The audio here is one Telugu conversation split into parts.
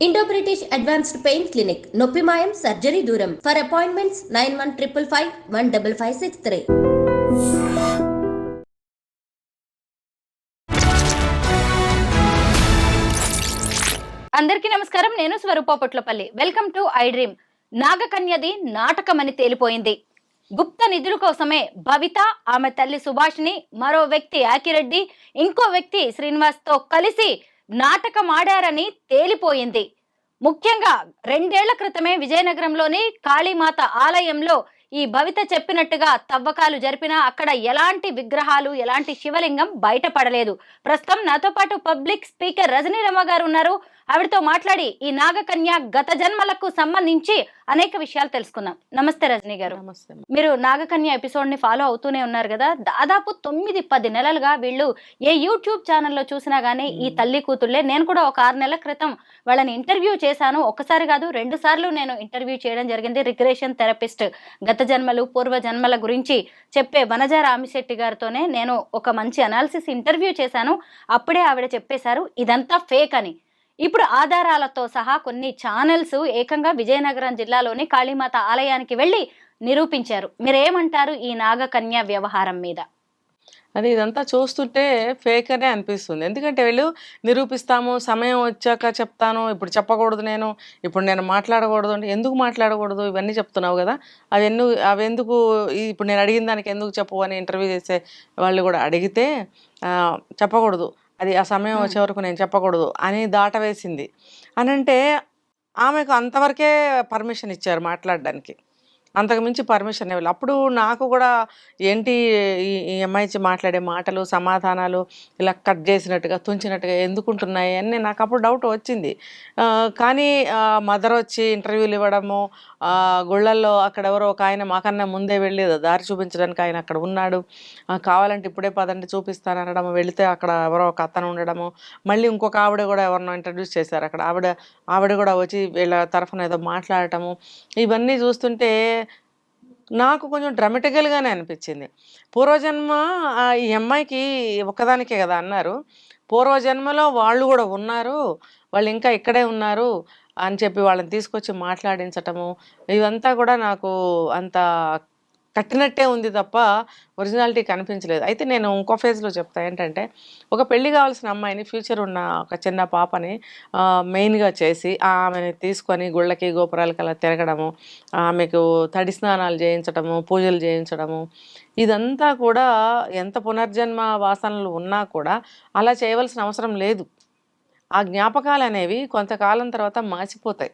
Indo British advanced pain clinic నొప్పి మాయం సర్జరీ దూరం ఫర్ అపాయింట్మెంట్స్ 9155515563. అందరికీ నమస్కారం. నేను Swaroopa Potlapalli. Welcome to I dream. నాగకన్యది నాటకమని తేలిపోయింది. గుప్త నిధుల కోసమే భవిత, ఆమె తల్లి సుభాషిణి, మరో వ్యక్తి యాకిరెడ్డి, ఇంకో వ్యక్తి శ్రీనివాస్ తో కలిసి నాటకం ఆడారని తేలిపోయింది. ముఖ్యంగా 2 ఏళ్ల క్రితమే విజయనగరంలోని కాళీమాత ఆలయంలో ఈ భవిత చెప్పినట్టుగా తవ్వకాలు జరిపినా అక్కడ ఎలాంటి విగ్రహాలు, ఎలాంటి శివలింగం బయటపడలేదు. ప్రస్తుతం నాతో పాటు పబ్లిక్ స్పీకర్ రజనీ రమ గారు ఉన్నారు. ఆవిడతో మాట్లాడి ఈ నాగకన్య గత జన్మలకు సంబంధించి అనేక విషయాలు తెలుసుకుందాం. నమస్తే రజనీ గారు. నమస్తే. మీరు నాగకన్య ఎపిసోడ్ ని ఫాలో అవుతూనే ఉన్నారు కదా. దాదాపు 9-10 నెలలుగా వీళ్ళు ఏ యూట్యూబ్ ఛానల్లో చూసినా గానీ ఈ తల్లి కూతుళ్లే. నేను కూడా ఒక 6 నెలల క్రితం వాళ్ళని ఇంటర్వ్యూ చేశాను. ఒకసారి కాదు 2 సార్లు నేను ఇంటర్వ్యూ చేయడం జరిగింది. రిగ్రెషన్ థెరపిస్ట్, గత జన్మలు పూర్వ జన్మల గురించి చెప్పే వనజ రామిశెట్టి గారితోనే నేను ఒక మంచి అనాలిసిస్ ఇంటర్వ్యూ చేశాను. అప్పుడే ఆవిడ చెప్పేశారు ఇదంతా ఫేక్ అని. ఇప్పుడు ఆధారాలతో సహా కొన్ని ఛానల్స్ ఏకంగా విజయనగరం జిల్లాలోని కాళీమాత ఆలయానికి వెళ్ళి నిరూపించారు. మీరేమంటారు ఈ నాగకన్య వ్యవహారం మీద? అది ఇదంతా చూస్తుంటే ఫేక్ అనే అనిపిస్తుంది. ఎందుకంటే వీళ్ళు నిరూపిస్తాము, సమయం వచ్చాక చెప్తాను, ఇప్పుడు చెప్పకూడదు, ఇప్పుడు నేను మాట్లాడకూడదు అంటే ఎందుకు మాట్లాడకూడదు, ఇవన్నీ చెప్తున్నావు కదా, అవెందుకు ఇప్పుడు నేను అడిగిన దానికి ఎందుకు చెప్పు అని ఇంటర్వ్యూ చేసే వాళ్ళు కూడా అడిగితే చెప్పకూడదు, అది ఆ సమయం వచ్చే వరకు నేను చెప్పకూడదు అని దాటవేసింది అని అంటే ఆమెకు అంతవరకే పర్మిషన్ ఇచ్చారు మాట్లాడడానికి, అంతకుమించి పర్మిషన్ ఇవ్వాలి. అప్పుడు నాకు కూడా ఏంటి ఈ అమ్మాయి మాట్లాడే మాటలు, సమాధానాలు ఇలా కట్ చేసినట్టుగా, తుంచినట్టుగా ఎందుకుంటున్నాయి అని నాకు అప్పుడు డౌట్ వచ్చింది. కానీ మదర్ వచ్చి ఇంటర్వ్యూలు ఇవ్వడము, గుళ్ళల్లో అక్కడ ఎవరో ఒక ఆయన మాకన్నా ముందే వెళ్ళి దారి చూపించడానికి ఆయన అక్కడ ఉన్నాడు, కావాలంటే ఇప్పుడే పదండి చూపిస్తాను అనడము, వెళితే అక్కడ ఎవరో ఒక అతను ఉండడము, మళ్ళీ ఇంకొక ఆవిడ కూడా ఎవరినో ఇంట్రడ్యూస్ చేశారు అక్కడ, ఆవిడ కూడా వచ్చి వీళ్ళ తరఫున ఏదో మాట్లాడటము, ఇవన్నీ చూస్తుంటే నాకు కొంచెం డ్రామాటికల్గానే అనిపించింది. పూర్వజన్మ ఈ అమ్మాయికి ఒక్కదానికే కదా అన్నారు, పూర్వజన్మలో వాళ్ళు కూడా ఉన్నారు, వాళ్ళు ఇంకా ఇక్కడే ఉన్నారు అని చెప్పి వాళ్ళని తీసుకొచ్చి మాట్లాడించటము, ఇవంతా కూడా నాకు అంత కట్టినట్టే ఉంది తప్ప ఒరిజినాలిటీ కనిపించలేదు. అయితే నేను ఇంకో ఫేజ్లో చెప్తా ఏంటంటే, ఒక పెళ్లి కావాల్సిన అమ్మాయిని, ఫ్యూచర్ ఉన్న ఒక చిన్న పాపని మెయిన్గా చేసి ఆమెని తీసుకొని గుళ్ళకి గోపురాలకి అలా తిరగడము, ఆమెకు తడి స్నానాలు చేయించడము, పూజలు చేయించడము, ఇదంతా కూడా ఎంత పునర్జన్మ వాసనలు ఉన్నా కూడా అలా చేయవలసిన అవసరం లేదు. ఆ జ్ఞాపకాలు అనేవి కొంతకాలం తర్వాత మార్చిపోతాయి.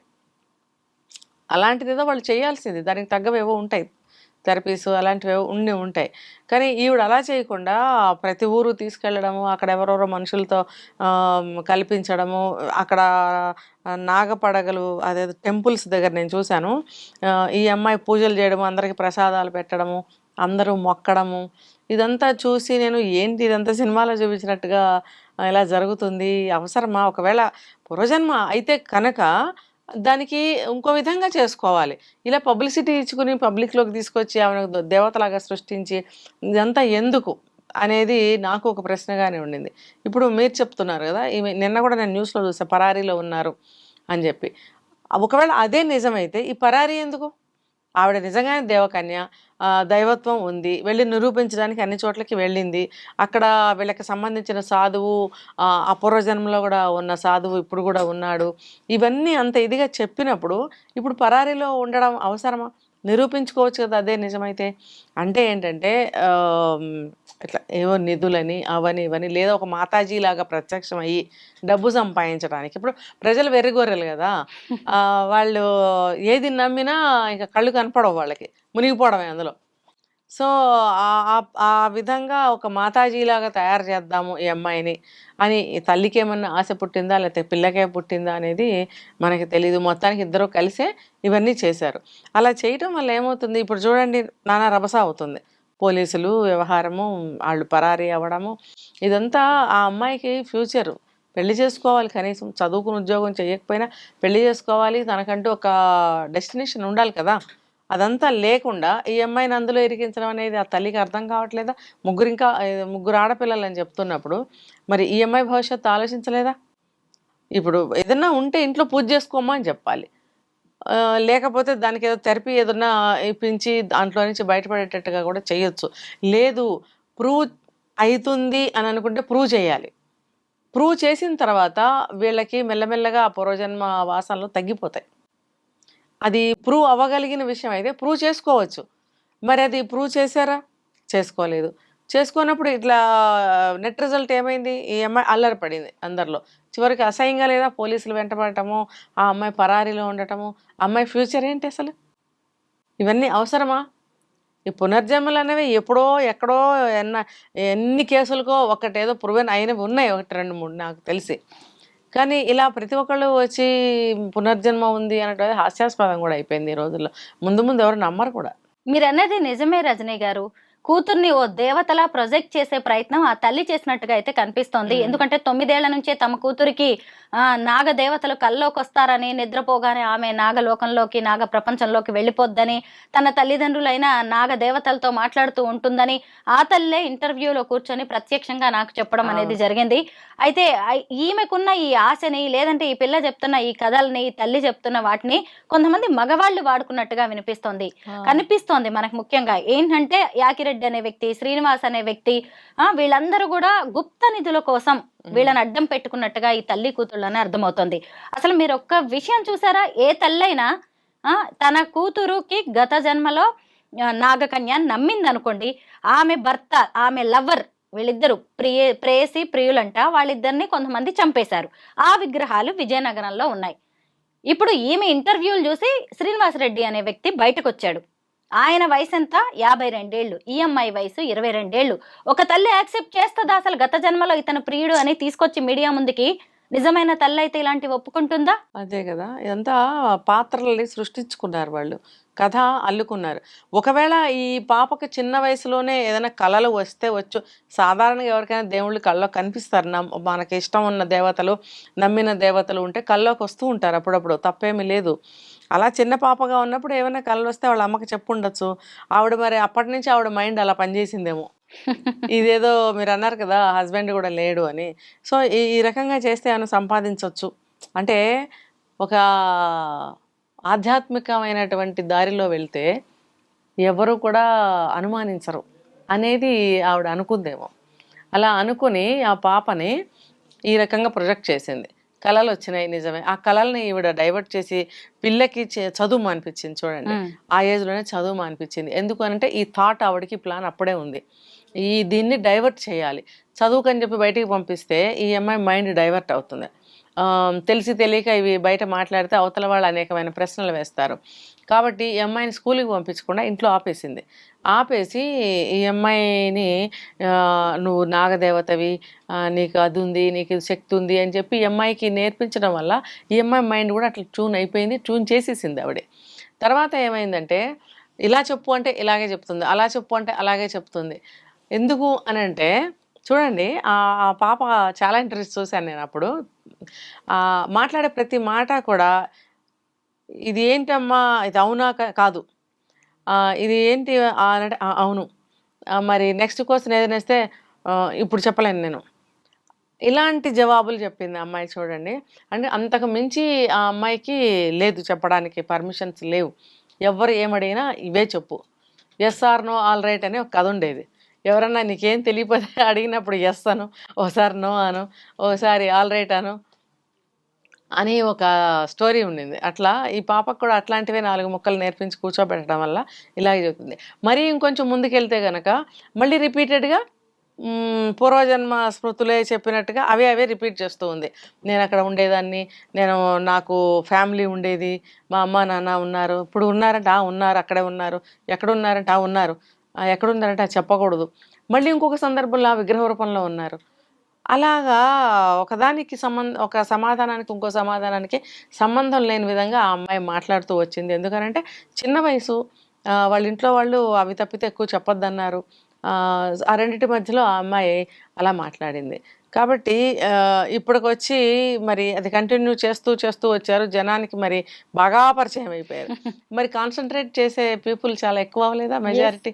అలాంటిదేదో వాళ్ళు చేయాల్సింది, దానికి తగ్గవేవో ఉంటాయి, థెరపీస్ అలాంటివి ఉంటాయి. కానీ ఈవిడ అలా చేయకుండా ప్రతి ఊరు తీసుకెళ్ళడము, అక్కడ ఎవరెవరో మనుషులతో కల్పించడము, అక్కడ నాగపడగలు అదేదో టెంపుల్స్ దగ్గర నేను చూశాను, ఈ అమ్మాయి పూజలు చేయడము, అందరికీ ప్రసాదాలు పెట్టడము, అందరూ మొక్కడము, ఇదంతా చూసి నేను ఏంటి ఇదంతా సినిమాలో చూపించినట్టుగా ఇలా జరుగుతుంది, అవసరమా? ఒకవేళ పూర్వజన్మ అయితే కనుక దానికి ఇంకో విధంగా చేసుకోవాలి. ఇలా పబ్లిసిటీ ఇచ్చుకుని పబ్లిక్లోకి తీసుకొచ్చి ఆమెను దేవతలాగా సృష్టించి ఇదంతా ఎందుకు అనేది నాకు ఒక ప్రశ్నగానే ఉండింది. ఇప్పుడు మీరు చెప్తున్నారు కదా, నిన్న కూడా నేను న్యూస్లో చూసా పరారీలో ఉన్నారు అని చెప్పి. ఒకవేళ అదే నిజమైతే ఈ పరారీ ఎందుకు? ఆవిడ నిజంగానే దేవకన్య, దైవత్వం ఉంది, వెళ్ళి నిరూపించడానికి అన్ని చోట్లకి వెళ్ళింది, అక్కడ వీళ్ళకి సంబంధించిన సాధువు, అపూర్వజన్మలో కూడా ఉన్న సాధువు ఇప్పుడు కూడా ఉన్నాడు, ఇవన్నీ అంత ఇదిగా చెప్పినప్పుడు ఇప్పుడు పరారీలో ఉండడం అవసరమా? నిరూపించుకోవచ్చు కదా అదే నిజమైతే. అంటే ఏంటంటే ఇట్లా ఏవో నిధులని అవని ఇవని, లేదా ఒక మాతాజీలాగా ప్రత్యక్షం అయ్యి డబ్బు సంపాదించడానికి. ఇప్పుడు ప్రజలు వెర్రిగొర్రెలు కదా, వాళ్ళు ఏది నమ్మినా ఇంకా కళ్ళు కనపడవు, వాళ్ళకి మునిగిపోవడమే అందులో. సో ఆ విధంగా ఒక మాతాజీలాగా తయారు చేద్దాము ఈ అమ్మాయిని అని తల్లికి ఏమన్నా ఆశ పుట్టిందా లేకపోతే పిల్లకే పుట్టిందా అనేది మనకి తెలియదు. మొత్తానికి ఇద్దరు కలిసే ఇవన్నీ చేశారు. అలా చేయటం వల్ల ఏమవుతుంది, ఇప్పుడు చూడండి నానా రభస అవుతుంది, పోలీసులు వ్యవహారము, వాళ్ళు పరారీ అవ్వడము, ఇదంతా ఆ అమ్మాయికి ఫ్యూచరు. పెళ్లి చేసుకోవాలి, కనీసం చదువుకుని ఉద్యోగం చేయకపోయినా పెళ్లి చేసుకోవాలి, తనకంటూ ఒక డెస్టినేషన్ ఉండాలి కదా. అదంతా లేకుండా ఈ అమ్మాయిని అందులో ఇరికించడం అనేది ఆ తల్లికి అర్థం కావట్లేదా? ముగ్గురు ఆడపిల్లలు అని చెప్తున్నప్పుడు మరి ఈ అమ్మాయి భవిష్యత్తు ఆలోచించలేదా? ఇప్పుడు ఏదన్నా ఉంటే ఇంట్లో పూజ చేసుకోమా అని చెప్పాలి. లేకపోతే దానికి ఏదో థెరపీ ఏదన్నా ఇప్పించి దాంట్లో నుంచి బయటపడేటట్టుగా కూడా చేయొచ్చు. లేదు ప్రూవ్ అవుతుంది అని అనుకుంటే ప్రూవ్ చేయాలి. ప్రూవ్ చేసిన తర్వాత వీళ్ళకి మెల్లమెల్లగా ఆ పూర్వజన్మ వాసనలు తగ్గిపోతాయి. అది ప్రూవ్ అవ్వగలిగిన విషయం అయితే ప్రూవ్ చేసుకోవచ్చు. మరి అది ప్రూవ్ చేశారా? చేసుకోలేదు. చేసుకోనప్పుడు ఇట్లా నెట్ రిజల్ట్ ఏమైంది? ఈ అమ్మాయి అల్లరి పడింది అందరిలో. చివరికి అసహ్యంగా లేదా పోలీసులు వెంటపడటము, ఆ అమ్మాయి పరారీలో ఉండటము, అమ్మాయి ఫ్యూచర్ ఏంటి అసలు? ఇవన్నీ అవసరమా? ఈ పునర్జన్మలు అనేవి ఎప్పుడో ఎక్కడో ఎన్ని కేసులకో ఒకటేదో ప్రూవెన్ అయినవి ఉన్నాయి, 1, 2, 3 నాకు తెలిసి. కానీ ఇలా ప్రతి ఒక్కళ్ళు వచ్చి పునర్జన్మ ఉంది అనటం హాస్యాస్పదం కూడా అయిపోయింది ఈ రోజుల్లో. ముందు ముందు ఎవరు నమ్మరు కూడా. మీరన్నది నిజమే రజనీ గారు. కూతుర్ని ఓ దేవతలా ప్రొజెక్ట్ చేసే ప్రయత్నం ఆ తల్లి చేసినట్టుగా అయితే కనిపిస్తోంది. ఎందుకంటే 9 ఏళ్ల నుంచే తమ కూతురికి నాగ దేవతలు కల్లోకి వస్తారని, నిద్రపోగానే ఆమె నాగలోకంలోకి, నాగ ప్రపంచంలోకి వెళ్ళిపోద్దని, తన తల్లిదండ్రులైన నాగ దేవతలతో మాట్లాడుతూ ఉంటుందని ఆ తల్లే ఇంటర్వ్యూలో కూర్చొని ప్రత్యక్షంగా నాకు చెప్పడం అనేది జరిగింది. అయితే ఈమెకున్న ఈ ఆశని, లేదంటే ఈ పిల్ల చెప్తున్న ఈ కథల్ని, తల్లి చెప్తున్న వాటిని కొంతమంది మగవాళ్ళు వాడుకున్నట్టుగా కనిపిస్తోంది మనకు. ముఖ్యంగా ఏంటంటే యాకిరెడ్డి అనే వ్యక్తి, శ్రీనివాస్ అనే వ్యక్తి, వీళ్ళందరూ కూడా గుప్త నిధుల కోసం వీళ్ళని అడ్డం పెట్టుకున్నట్టుగా ఈ తల్లి కూతుళ్ళని అర్థమవుతుంది. అసలు మీరు ఒక్క విషయం చూసారా? ఏ తల్లైనా తన కూతురుకి గత జన్మలో నాగకన్య నమ్మింది అనుకోండి, ఆమె భర్త, ఆమె లవర్, వీళ్ళిద్దరు ప్రేయసి ప్రియులంట, వాళ్ళిద్దరిని కొంతమంది చంపేశారు. ఆ విగ్రహాలు విజయనగరంలో ఉన్నాయి. ఇప్పుడు ఈమె ఇంటర్వ్యూలు చూసి శ్రీనివాసరెడ్డి అనే వ్యక్తి బయటకు వచ్చాడు. ఆయన వయసు ఎంత? 52 ఏళ్ళు. ఈ అమ్మాయి వయసు 22 ఏళ్ళు. ఒక తల్లి యాక్సెప్ట్ చేస్తుందా అసలు గత జన్మలో ఇతను ప్రియుడు అని తీసుకొచ్చి మీడియా ముందుకి? నిజమైన తల్లి అయితే ఇలాంటివి ఒప్పుకుంటుందా? అదే కదా, ఇదంతా పాత్రలని సృష్టించుకున్నారు వాళ్ళు, కథ అల్లుకున్నారు. ఒకవేళ ఈ పాపకు చిన్న వయసులోనే ఏదైనా కళలు వచ్చు. సాధారణంగా ఎవరికైనా దేవుళ్ళు కళ్ళలో కనిపిస్తారు. మనకి ఇష్టం ఉన్న దేవతలు, నమ్మిన దేవతలు ఉంటే కళ్ళలోకి వస్తూ ఉంటారు అప్పుడప్పుడు, తప్పేమీ లేదు. అలా చిన్న పాపగా ఉన్నప్పుడు ఏమైనా కళలు వస్తే వాళ్ళ అమ్మకి చెప్పుండొచ్చు. ఆవిడ మరి అప్పటి నుంచి ఆవిడ మైండ్ అలా పనిచేసిందేమో. ఇదేదో మీరు అన్నారు కదా హస్బెండ్ కూడా లేడు అని. సో ఈ రకంగా చేస్తే ఏమైనా సంపాదించవచ్చు అంటే, ఒక ఆధ్యాత్మికమైనటువంటి దారిలో వెళ్తే ఎవరు కూడా అనుమానించరు అనేది ఆవిడ అనుకుందేమో. అలా అనుకుని ఆ పాపని ఈ రకంగా ప్రొజెక్ట్ చేసింది. కళలు వచ్చినాయి నిజమే. ఆ కళల్ని ఈవిడ డైవర్ట్ చేసి పిల్లకి చదువు మానిపించింది. చూడండి, ఆ ఏజ్లోనే చదువు మానిపించింది. ఎందుకు అంటే ఈ థాట్ ఆవిడకి ప్లాన్ అప్పుడే ఉంది. దీన్ని డైవర్ట్ చేయాలి, చదువుకని చెప్పి బయటికి పంపిస్తే ఈ అమ్మాయి మైండ్ డైవర్ట్ అవుతుంది. తెలిసి తెలియక ఇవి బయట మాట్లాడితే అవతల వాళ్ళు అనేకమైన ప్రశ్నలు వేస్తారు. కాబట్టి ఈ అమ్మాయిని స్కూల్కి పంపించకుండా ఇంట్లో ఆపేసి ఈ అమ్మాయిని నువ్వు నాగదేవతవి, నీకు అది ఉంది, నీకు శక్తి ఉంది అని చెప్పి ఈ అమ్మాయికి నేర్పించడం వల్ల ఈ అమ్మాయి మైండ్ కూడా అట్లా ట్యూన్ అయిపోయింది. ట్యూన్ చేసేసింది ఆవిడే. తర్వాత ఏమైందంటే, ఇలా చెప్పు అంటే ఇలాగే చెప్తుంది, అలా చెప్పు అంటే అలాగే చెప్తుంది. ఎందుకు అని అంటే చూడండి, ఆ పాప చాలా ఇంట్రెస్ట్ చూశాను నేను అప్పుడు. మాట్లాడే ప్రతి మాట కూడా ఇది ఏంటమ్మా, ఇది అవునా కాదు, ఇది ఏంటి అంటే అవును, మరి నెక్స్ట్ క్వశ్చన్ ఏదైనా ఇస్తే ఇప్పుడు చెప్పలేను నేను, ఇలాంటి జవాబులు చెప్పింది అమ్మాయి. చూడండి, అంటే అంతకు మించి ఆ అమ్మాయికి లేదు చెప్పడానికి, పర్మిషన్స్ లేవు. ఎవరు ఏమడిగినా ఇవే చెప్పు, yes or no all right అని ఒక కథ ఉండేది. ఎవరన్నా నీకేం తెలియకపోతే అడిగినప్పుడు ఎస్ అను, ఓసారి నో అను, ఓసారి ఆల్ రైట్ అను అని ఒక స్టోరీ ఉండింది. అట్లా ఈ పాపకు కూడా అట్లాంటివే 4 ముక్కలు నేర్పించి కూర్చోబెట్టడం వల్ల ఇలాగే చెప్తుంది. మరీ ఇంకొంచెం ముందుకెళ్తే కనుక మళ్ళీ రిపీటెడ్గా పూర్వజన్మ స్మృతులే చెప్పినట్టుగా అవే రిపీట్ చేస్తూ ఉంది. నేను అక్కడ ఉండేదాన్ని, నాకు ఫ్యామిలీ ఉండేది, మా అమ్మ నాన్న ఉన్నారు, ఇప్పుడు ఉన్నారంటే ఉన్నారు, అక్కడే ఉన్నారు, ఎక్కడ ఉన్నారంటే ఉన్నారు, ఎక్కడున్నారంటే అది చెప్పకూడదు, మళ్ళీ ఇంకొక సందర్భంలో ఆ విగ్రహ రూపంలో ఉన్నారు. అలాగా ఒక సమాధానానికి ఇంకో సమాధానానికి సంబంధం లేని విధంగా ఆ అమ్మాయి మాట్లాడుతూ వచ్చింది. ఎందుకనంటే చిన్న వయసు, వాళ్ళ ఇంట్లో వాళ్ళు అవి తప్పితే ఎక్కువ చెప్పొద్దన్నారు. ఆ రెండింటి మధ్యలో ఆ అమ్మాయి అలా మాట్లాడింది. కాబట్టి ఇప్పటికొచ్చి మరి అది కంటిన్యూ చేస్తూ వచ్చారు. జనానికి మరి బాగా పరిచయం అయిపోయారు. మరి కాన్సన్ట్రేట్ చేసే పీపుల్ చాలా ఎక్కువ అవ్వలేదా మెజారిటీ?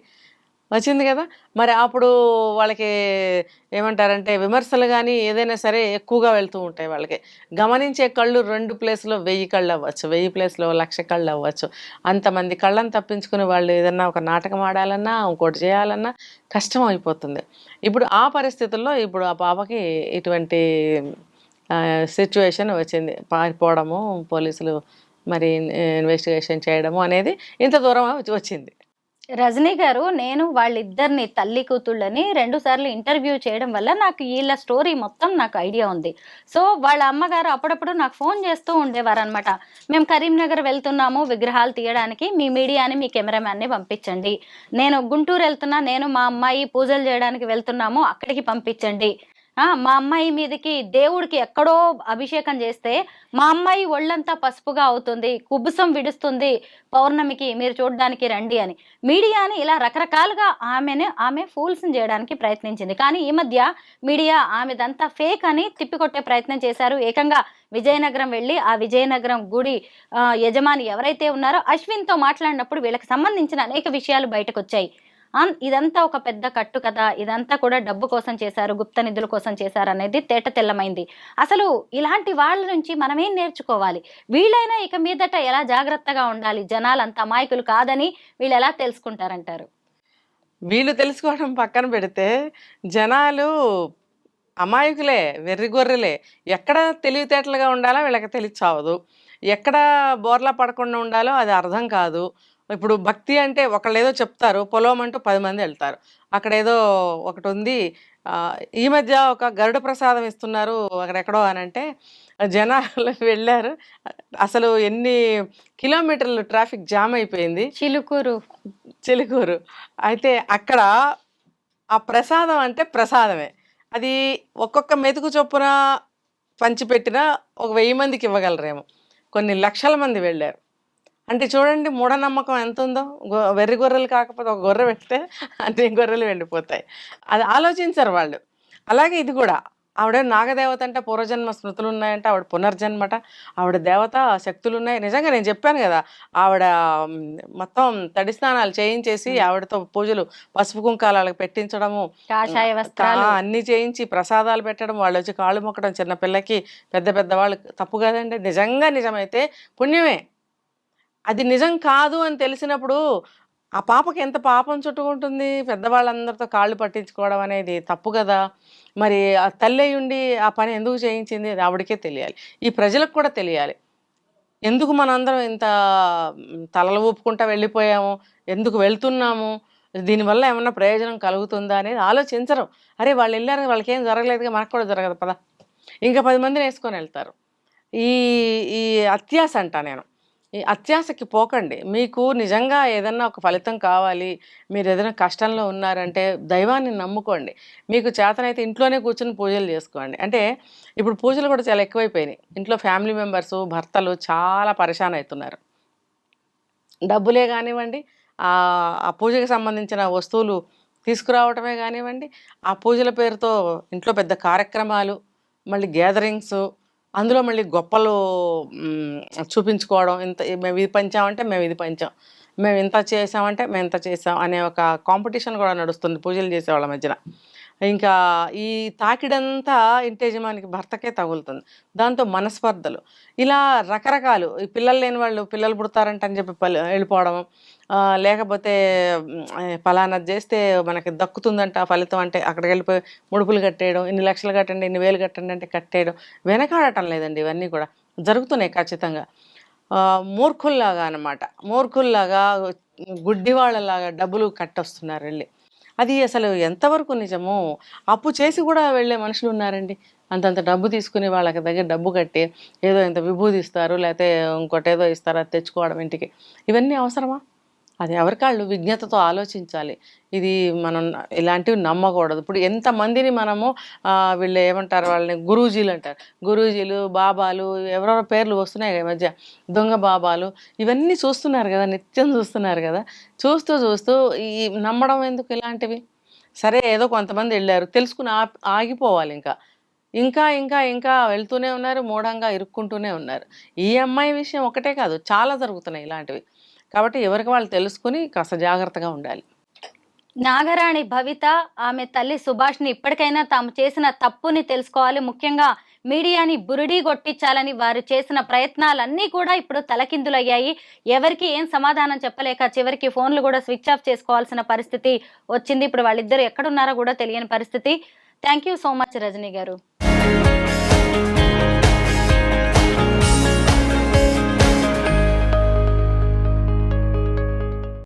వచ్చింది కదా. మరి అప్పుడు వాళ్ళకి ఏమంటారంటే విమర్శలు కానీ ఏదైనా సరే ఎక్కువగా వెళ్తూ ఉంటాయి. వాళ్ళకి గమనించే కళ్ళు 2 ప్లేస్లో 1000 కళ్ళు అవ్వచ్చు, 1000 ప్లేస్లో 1,00,000 కళ్ళు అవ్వచ్చు. అంతమంది కళ్ళని తప్పించుకుని వాళ్ళు ఏదన్నా ఒక నాటకం ఆడాలన్నా ఇంకోటి చేయాలన్నా కష్టం అయిపోతుంది. ఇప్పుడు ఆ పరిస్థితుల్లో ఇప్పుడు ఆ పాపకి ఇటువంటి సిచ్యువేషన్ వచ్చింది. పారిపోవడము, పోలీసులు మరి ఇన్వెస్టిగేషన్ చేయడము అనేది ఇంత దూరం వచ్చింది. రజనీ గారు, నేను వాళ్ళిద్దరిని తల్లి కూతుళ్ళని 2 సార్లు ఇంటర్వ్యూ చేయడం వల్ల నాకు వీళ్ళ స్టోరీ మొత్తం నాకు ఐడియా ఉంది. సో వాళ్ళ అమ్మగారు అప్పుడప్పుడు నాకు ఫోన్ చేస్తూ ఉండేవారు అనమాట. మేము కరీంనగర్ వెళ్తున్నాము విగ్రహాలు తీయడానికి, మీ మీడియాని మీ కెమెరామ్యాన్ని పంపించండి. నేను గుంటూరు వెళ్తున్నా, నేను మా అమ్మాయి పూజలు చేయడానికి వెళ్తున్నాము, అక్కడికి పంపించండి. మా అమ్మాయి మీదకి దేవుడికి ఎక్కడో అభిషేకం చేస్తే మా అమ్మాయి ఒళ్ళంతా పసుపుగా అవుతుంది, కుబుసం విడుస్తుంది, పౌర్ణమికి మీరు చూడడానికి రండి అని మీడియాని ఇలా రకరకాలుగా ఆమె ఫూల్స్ని చేయడానికి ప్రయత్నించింది. కానీ ఈ మధ్య మీడియా ఆమెదంతా ఫేక్ అని తిప్పికొట్టే ప్రయత్నం చేశారు. ఏకంగా విజయనగరం వెళ్ళి ఆ విజయనగరం గుడి యజమాని ఎవరైతే ఉన్నారో అశ్విన్తో మాట్లాడినప్పుడు వీళ్ళకి సంబంధించిన అనేక విషయాలు బయటకు వచ్చాయి. ఇదంతా ఒక పెద్ద కట్టు కదా, ఇదంతా కూడా డబ్బు కోసం చేశారు, గుప్త నిధుల కోసం చేశారు అనేది తేట తెల్లమైంది. అసలు ఇలాంటి వాళ్ళ నుంచి మనం ఏం నేర్చుకోవాలి? వీళ్ళైనా ఇక మీదట ఎలా జాగ్రత్తగా ఉండాలి? జనాలు అంత అమాయకులు కాదని వీళ్ళు ఎలా తెలుసుకుంటారంటారు? వీళ్ళు తెలుసుకోవడం పక్కన పెడితే జనాలు అమాయకులే, వెర్రిగొర్రెలే. ఎక్కడ తెలివితేటలుగా ఉండాలో వీళ్ళకి తెలియచావదు, ఎక్కడ బోర్లా పడకుండా ఉండాలో అది అర్థం కాదు. ఇప్పుడు భక్తి అంటే ఒకళ్ళేదో చెప్తారు, పొలం అంటూ 10 మంది వెళ్తారు. అక్కడేదో ఒకటి ఉంది. ఈ మధ్య ఒక గరుడ ప్రసాదం ఇస్తున్నారు అక్కడెక్కడో అని అంటే జనాలు వెళ్ళారు. అసలు ఎన్ని కిలోమీటర్లు ట్రాఫిక్ జామ్ అయిపోయింది. చిలుకూరు అయితే అక్కడ ఆ ప్రసాదం అంటే ప్రసాదమే. అది ఒక్కొక్క మెతుకు చొప్పున పంచిపెట్టినా ఒక 1000 మందికి ఇవ్వగలరేమో. కొన్ని లక్షల మంది వెళ్ళారు. అంటే చూడండి మూఢనమ్మకం ఎంత ఉందో. వెర్రి గొర్రెలు కాకపోతే ఒక గొర్రె పెడితే అన్ని గొర్రెలు వెళ్ళిపోతాయి. అది ఆలోచించరు వాళ్ళు. అలాగే ఇది కూడా ఆవిడ నాగదేవత అంటే పూర్వజన్మ స్మృతులు ఉన్నాయంటే ఆవిడ పునర్జన్మట, ఆవిడ దేవత శక్తులు ఉన్నాయి. నిజంగా నేను చెప్పాను కదా, ఆవిడ మొత్తం తడి స్నానాలు చేయించేసి ఆవిడతో పూజలు పసుపు కుంకాలకు పెట్టించడము, అన్ని చేయించి ప్రసాదాలు పెట్టడం, వాళ్ళు వచ్చి కాళ్ళు మొక్కడం, చిన్న పిల్లకి పెద్ద పెద్ద వాళ్ళు. తప్పు కదండి, నిజంగా నిజమైతే పుణ్యమే. అది నిజం కాదు అని తెలిసినప్పుడు ఆ పాపకి ఎంత పాపం చుట్టుకుంటుంది. పెద్దవాళ్ళందరితో కాళ్ళు పట్టించుకోవడం అనేది తప్పు కదా. మరి ఆ తల్లి ఉండి ఆ పని ఎందుకు చేయించింది అది ఆవిడకే తెలియాలి, ఈ ప్రజలకు కూడా తెలియాలి. ఎందుకు మనందరం ఇంత తలలు ఊపుకుంటా వెళ్ళిపోయాము, ఎందుకు వెళ్తున్నాము, దీనివల్ల ఏమన్నా ప్రయోజనం కలుగుతుందా అనేది ఆలోచించరు. అరే వాళ్ళు వెళ్ళారు, వాళ్ళకి ఏం జరగలేదుగా, మనకు కూడా జరగదు పదా, ఇంకా 10 మందిని వేసుకొని వెళ్తారు. ఈ ఈ అత్యాశ అంట నేను. ఈ అత్యాశకి పోకండి. మీకు నిజంగా ఏదన్నా ఒక ఫలితం కావాలి, మీరు ఏదైనా కష్టంలో ఉన్నారంటే దైవాన్ని నమ్ముకోండి. మీకు చేతనైతే ఇంట్లోనే కూర్చొని పూజలు చేసుకోండి. అంటే ఇప్పుడు పూజలు కూడా చాలా ఎక్కువైపోయినాయి. ఇంట్లో ఫ్యామిలీ మెంబర్స్, భర్తలు చాలా పరేషాన్ అవుతున్నారు. డబ్బులే కానివ్వండి, ఆ పూజకి సంబంధించిన వస్తువులు తీసుకురావటమే కానివ్వండి, ఆ పూజల పేరుతో ఇంట్లో పెద్ద కార్యక్రమాలు, మళ్ళీ గ్యాదరింగ్స్, అందులో మళ్ళీ గొప్పలు చూపించుకోవడం. ఇంత మేము ఇది పంచామంటే మేము ఇది పంచాం, మేము ఇంత చేసామంటే మేము ఇంత చేసాం అనే ఒక కాంపిటీషన్ కూడా నడుస్తుంది పూజలు చేసే వాళ్ళ మధ్యన. ఇంకా ఈ తాకిడంతా ఇంటి భర్తకే తగులుతుంది. దాంతో మనస్పర్ధలు, ఇలా రకరకాలు. ఈ పిల్లలు లేని వాళ్ళు పిల్లలు పుడతారంట అని చెప్పి వెళ్ళిపోవడం, లేకపోతే ఫలానా చేస్తే మనకి దక్కుతుందంట ఫలితం అంటే అక్కడికి వెళ్ళిపోయి ముడుపులు కట్టేయడం, ఇన్ని లక్షలు కట్టండి, ఇన్ని వేలు కట్టండి అంటే కట్టేయడం. వెనకాడటం లేదండి, ఇవన్నీ కూడా జరుగుతున్నాయి ఖచ్చితంగా. మూర్ఖుల్లాగా అనమాట, మూర్ఖుల్లాగా గుడ్డివాళ్ళలాగా డబ్బులు కట్టొస్తున్నారు వెళ్ళి. అది అసలు ఎంతవరకు నిజమో. అప్పు చేసి కూడా వెళ్ళే మనుషులు ఉన్నారండి. అంతంత డబ్బు తీసుకుని వాళ్ళకి దగ్గర డబ్బు కట్టి ఏదో ఇంత విభూది ఇస్తారు, లేకపోతే ఇంకోటి ఏదో ఇస్తారు, అది తెచ్చుకోవడం ఇంటికి. ఇవన్నీ అవసరమా? అది ఎవరికాళ్ళు విజ్ఞతతో ఆలోచించాలి. ఇది మనం ఇలాంటివి నమ్మకూడదు. ఇప్పుడు ఎంతమందిని మనము వీళ్ళు ఏమంటారు, వాళ్ళని గురూజీలు అంటారు. గురూజీలు, బాబాలు, ఎవరెవరో పేర్లు వస్తున్నాయి కదా ఈ మధ్య, దొంగ బాబాలు, ఇవన్నీ చూస్తున్నారు కదా, నిత్యం చూస్తున్నారు కదా. చూస్తూ ఈ నమ్మడం ఎందుకు ఇలాంటివి? సరే ఏదో కొంతమంది వెళ్ళారు, తెలుసుకుని ఆగిపోవాలి. ఇంకా ఇంకా ఇంకా వెళ్తూనే ఉన్నారు, మూఢంగా ఇరుక్కుంటూనే ఉన్నారు. ఈ అమ్మాయి విషయం ఒకటే కాదు, చాలా జరుగుతున్నాయి ఇలాంటివి. కాబట్టి ఎవరికి వాళ్ళు తెలుసుకుని కాస్త జాగ్రత్తగా ఉండాలి. నాగరాణి భవిత ఆమె తల్లి సుభాష్ని ఇప్పటికైనా తాము చేసిన తప్పుని తెలుసుకోవాలి. ముఖ్యంగా మీడియాని బురిడీ కొట్టించాలని వారు చేసిన ప్రయత్నాలన్నీ కూడా ఇప్పుడు తలకిందులయ్యాయి. ఎవరికి ఏం సమాధానం చెప్పలేక చివరికి ఫోన్లు కూడా స్విచ్ ఆఫ్ చేసుకోవాల్సిన పరిస్థితి వచ్చింది. ఇప్పుడు వాళ్ళిద్దరు ఎక్కడున్నారో కూడా తెలియని పరిస్థితి. Thank you so much Rajani గారు.